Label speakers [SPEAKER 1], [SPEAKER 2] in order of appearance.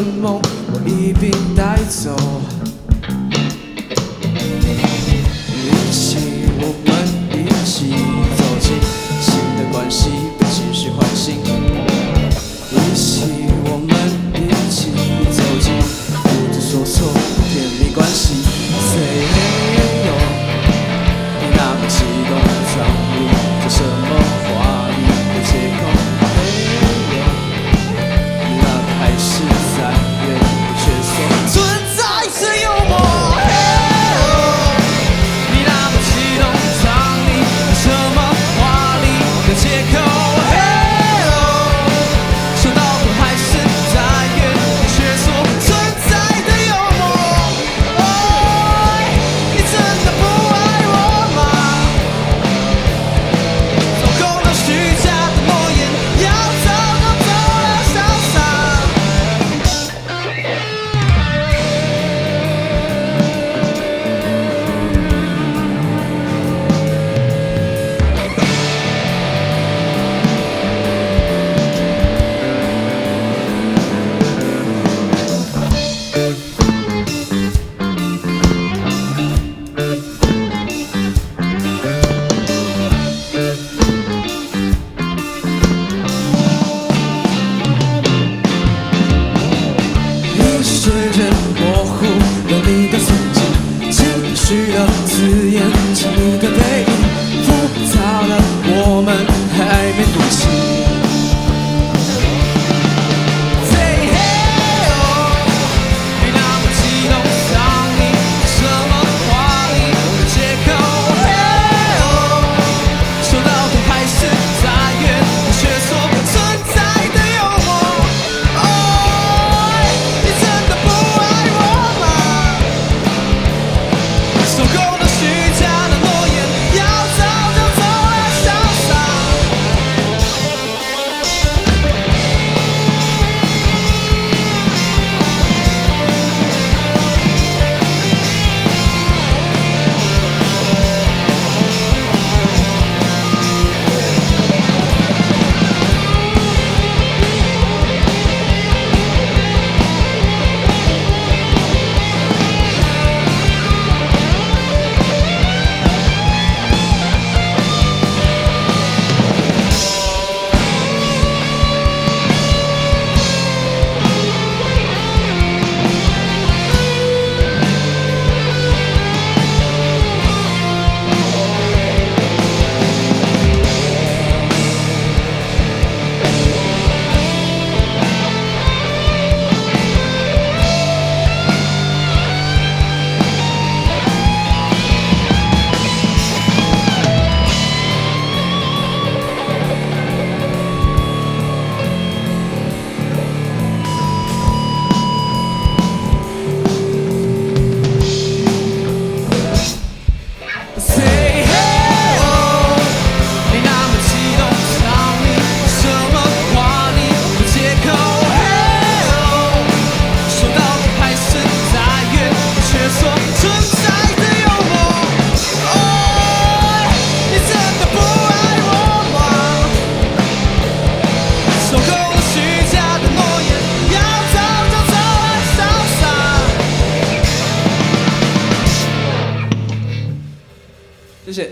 [SPEAKER 1] 梦，我一并带走。一起，我们一起走进新的关系，被情绪唤醒。一起，我们一起走进不知所措的甜蜜关系。Say hey yo， 你那么激动，藏匿着什么华丽的借口？Hey yo， 你那个还是在原地却说存在着幽默。Hey yo， 你那么激动，藏匿着什么华丽的借口？瞬间模糊了你的曾经，情绪的字眼，是你的背影，复杂了我们还没读清。Say hey oh， 你那么激动，藏匿什么华丽的借口？Hey oh， 说到头还是在原地却说存在的幽默。谢谢。